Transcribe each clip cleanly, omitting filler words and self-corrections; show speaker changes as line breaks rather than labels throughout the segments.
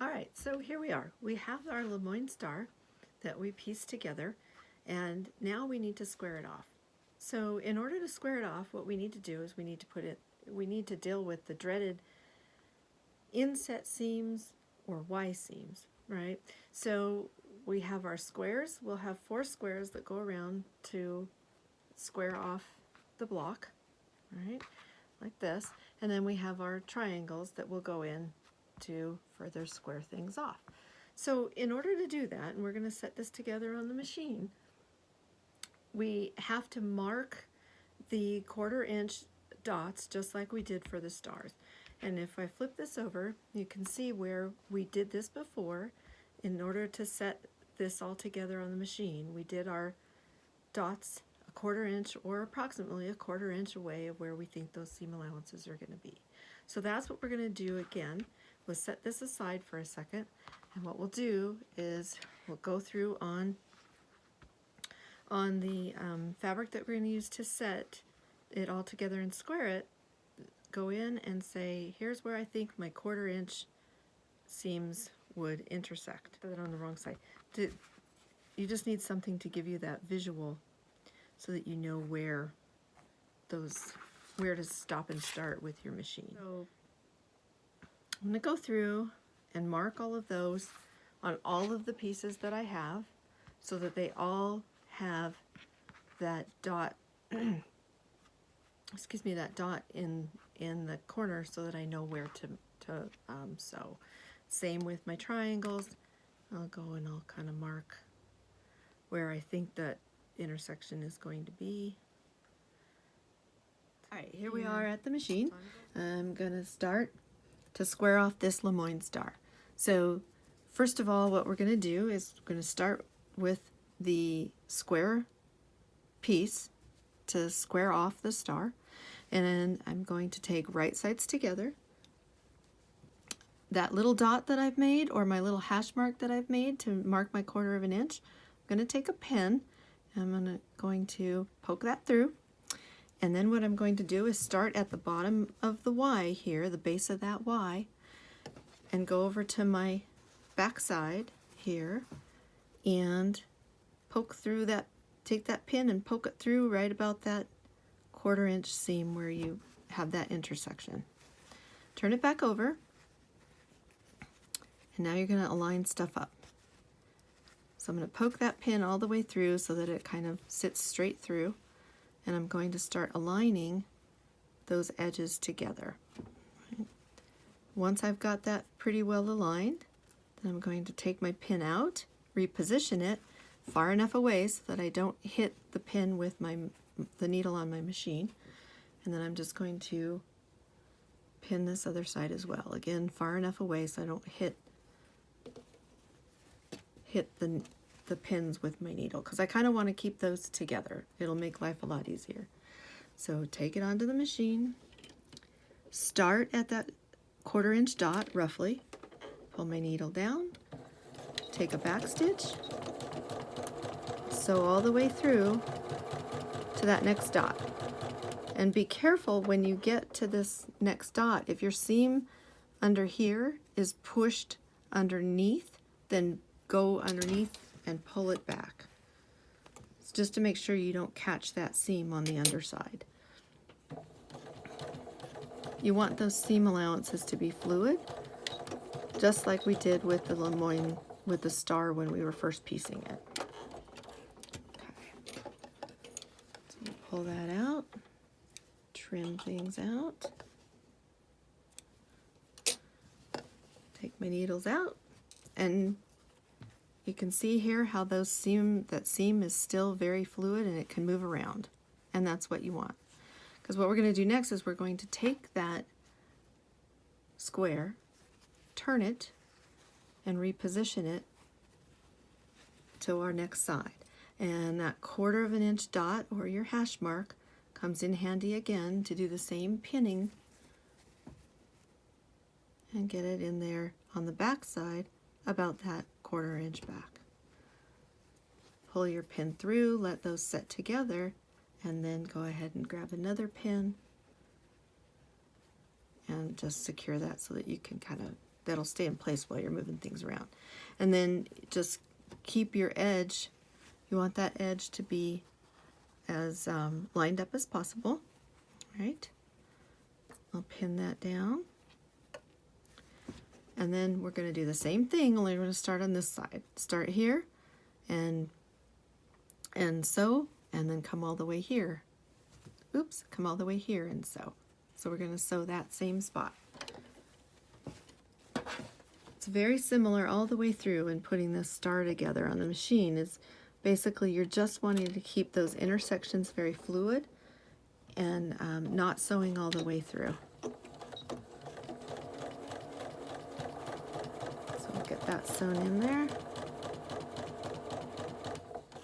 All right, so here we are. We have our LeMoyne Star that we pieced together, and now we need to square it off. So in order to square it off, what we need to do is we need to deal with the dreaded inset seams or Y seams, right? So we have our squares. We'll have 4 squares that go around to square off the block, right? Like this. And then we have our triangles that will go in to further square things off. So in order to do that, and we're going to set this together on the machine, we have to mark the 1/4 inch dots just like we did for the stars. And if I flip this over, you can see where we did this before. In order to set this all together on the machine, we did our dots a 1/4 inch or approximately a 1/4 inch away of where we think those seam allowances are going to be. So that's what we're going to do again. We'll set this aside for a second, and what we'll do is we'll go through on the fabric that we're going to use to set it all together and square it. Go in and say, here's where I think my 1/4 inch seams would intersect. Put that on the wrong side. You just need something to give you that visual so that you know where to stop and start with your machine. So I'm going to go through and mark all of those on all of the pieces that I have so that they all have that dot excuse me, that dot in the corner so that I know where to sew. Same with my triangles. I'll go and I'll kind of mark where I think that intersection is going to be. Alright, here we are at the machine. I'm going to start to square off this LeMoyne Star. So first of all, what we're going to do is we're going to start with the square piece to square off the star, and then I'm going to take right sides together. That little dot that I've made, or my little hash mark that I've made to mark my 1/4 inch, I'm going to take a pin and I'm going to poke that through. And then what I'm going to do is start at the bottom of the Y here, the base of that Y, and go over to my back side here and poke through that, take that pin and poke it through right about that 1/4 inch seam where you have that intersection. Turn it back over, and now you're going to align stuff up. So I'm going to poke that pin all the way through so that it kind of sits straight through. And I'm going to start aligning those edges together. Once I've got that pretty well aligned, then I'm going to take my pin out, reposition it far enough away so that I don't hit the pin with the needle on my machine. And then I'm just going to pin this other side as well. Again, far enough away so I don't hit the pins with my needle, because I kind of want to keep those together. It'll make life a lot easier. So take it onto the machine, start at that 1/4 inch dot roughly, pull my needle down, take a back stitch, sew all the way through to that next dot. And be careful when you get to this next dot. If your seam under here is pushed underneath, then go underneath and pull it back. It's just to make sure you don't catch that seam on the underside. You want those seam allowances to be fluid, just like we did with the LeMoyne, with the star when we were first piecing it. Okay. So you pull that out, trim things out, take my needles out, and you can see here how that seam is still very fluid and it can move around, and that's what you want. Because what we're going to do next is we're going to take that square, turn it, and reposition it to our next side. And that 1/4 inch dot, or your hash mark, comes in handy again to do the same pinning and get it in there on the back side about that 1/4 inch back. Pull your pin through, let those set together, and then go ahead and grab another pin and just secure that so that you can kind of that'll stay in place while you're moving things around. And then just keep your edge, you want that edge to be as lined up as possible. All right, I'll pin that down. And then we're going to do the same thing, only we're going to start on this side. Start here and sew, and then come all the way here. Oops, come all the way here and sew. So we're going to sew that same spot. It's very similar all the way through, and putting this star together on the machine is basically you're just wanting to keep those intersections very fluid and not sewing all the way through. So we'll get that sewn in there.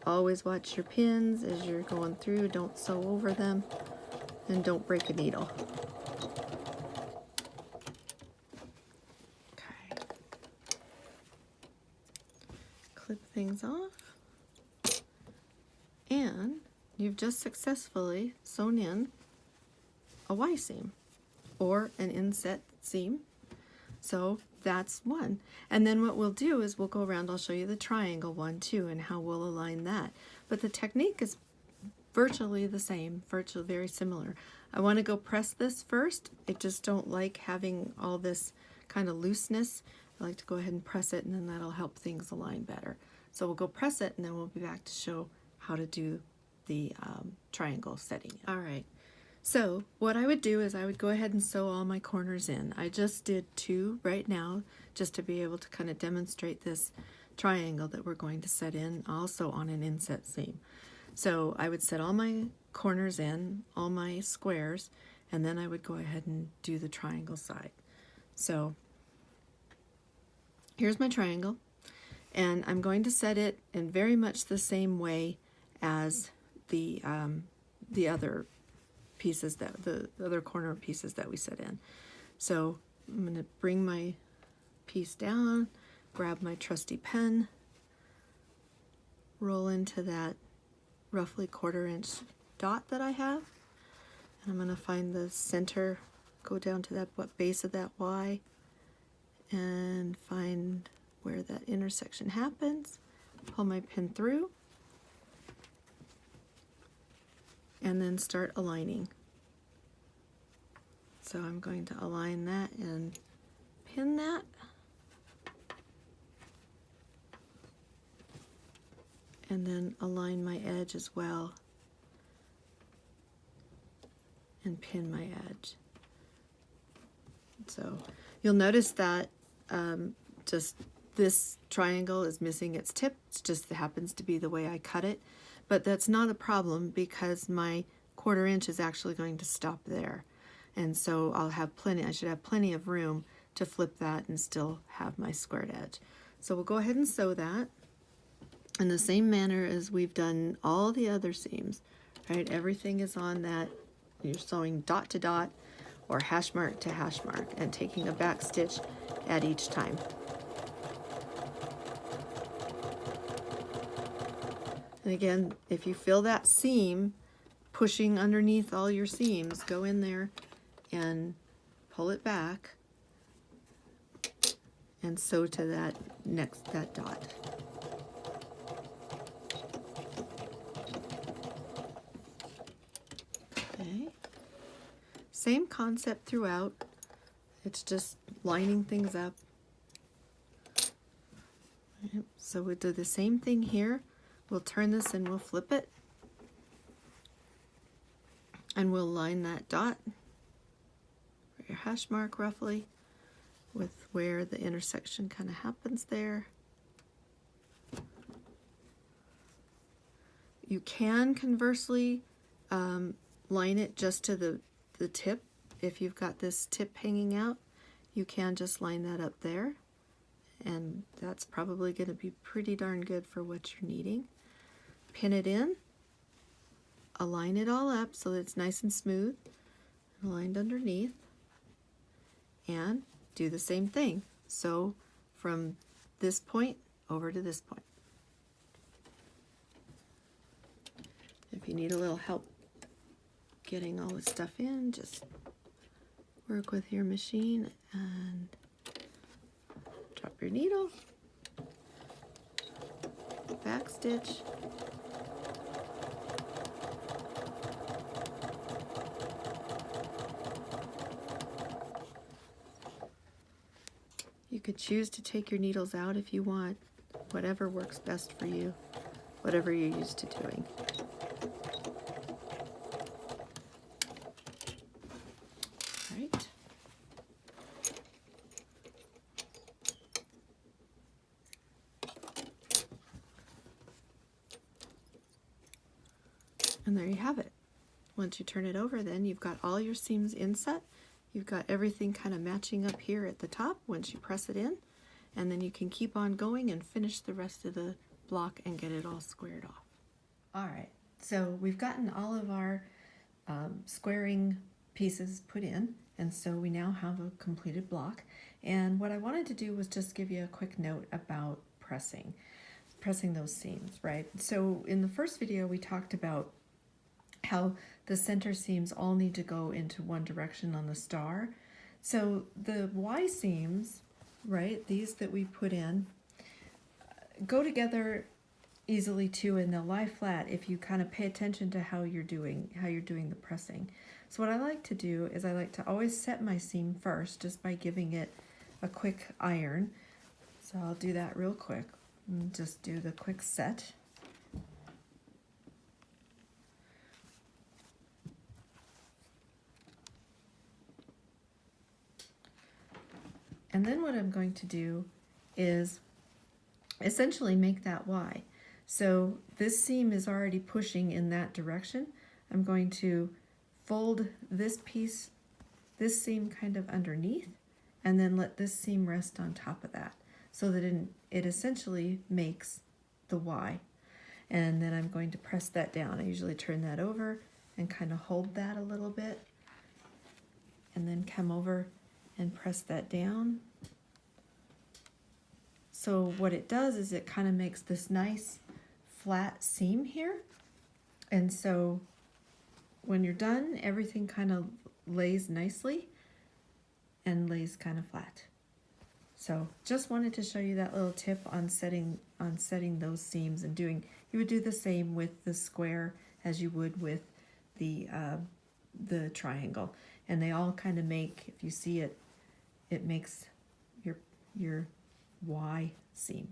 Always watch your pins as you're going through. Don't sew over them, and don't break a needle. Okay. Clip things off. And you've just successfully sewn in a Y seam or an inset seam. So that's one. And then what we'll do is we'll go around, I'll show you the triangle one too and how we'll align that. But the technique is virtually the same, very similar. I want to go press this first. I just don't like having all this kind of looseness. I like to go ahead and press it, and then that'll help things align better. So we'll go press it, and then we'll be back to show how to do the triangle setting. All right. So what I would do is I would go ahead and sew all my corners in. I just did 2 right now just to be able to kind of demonstrate this triangle that we're going to set in also on an inset seam. So I would set all my corners in, all my squares, and then I would go ahead and do the triangle side. So here's my triangle, and I'm going to set it in very much the same way as the other pieces, the other corner pieces that we set in. So I'm going to bring my piece down, grab my trusty pen, roll into that roughly 1/4 inch dot that I have, and I'm going to find the center, go down to that base of that Y, and find where that intersection happens, pull my pin through, and then start aligning. So I'm going to align that and pin that. And then align my edge as well and pin my edge. So you'll notice that just this triangle is missing its tip. It just happens to be the way I cut it, but that's not a problem because my 1/4 inch is actually going to stop there, and so I'll have plenty. I should have plenty of room to flip that and still have my squared edge. So we'll go ahead and sew that in the same manner as we've done all the other seams, right? Everything is on that. You're sewing dot to dot or hash mark to hash mark and taking a back stitch at each time. And again, if you feel that seam pushing underneath all your seams, go in there and pull it back and sew to that dot. Okay. Same concept throughout. It's just lining things up. Yep. So we'll do the same thing here. We'll turn this and we'll flip it. And we'll line that dot, or your hash mark roughly, with where the intersection kind of happens there. You can conversely line it just to the tip. If you've got this tip hanging out, you can just line that up there, and that's probably going to be pretty darn good for what you're needing. Pin it in, align it all up so that it's nice and smooth, aligned underneath, and do the same thing. So from this point over to this point. If you need a little help getting all this stuff in, just work with your machine and Drop your needle, back stitch, you could choose to take your needles out if you want, whatever works best for you, whatever you're used to doing. All right. And there you have it. Once you turn it over, then you've got all your seams inset. You've got everything kind of matching up here at the top once you press it in, and then you can keep on going and finish the rest of the block and get it all squared off. All right, so we've gotten all of our squaring pieces put in, and so we now have a completed block. And what I wanted to do was just give you a quick note about pressing those seams, right? So in the first video, we talked about how the center seams all need to go into one direction on the star. So the Y seams, right, these that we put in, go together easily too, and they'll lie flat if you kind of pay attention to how you're doing the pressing. So what I like to do is I like to always set my seam first just by giving it a quick iron. So I'll do that real quick and just do the quick set. And then what I'm going to do is essentially make that Y. So this seam is already pushing in that direction. I'm going to fold this piece, this seam kind of underneath, and then let this seam rest on top of that so that it essentially makes the Y. And then I'm going to press that down. I usually turn that over and kind of hold that a little bit, and then come over and press that down. So what it does is it kind of makes this nice flat seam here. And so when you're done, everything kind of lays nicely and lays kind of flat. So just wanted to show you that little tip on setting those seams, and you would do the same with the square as you would with the triangle. And they all kind of make, if you see it, it makes your Y seam.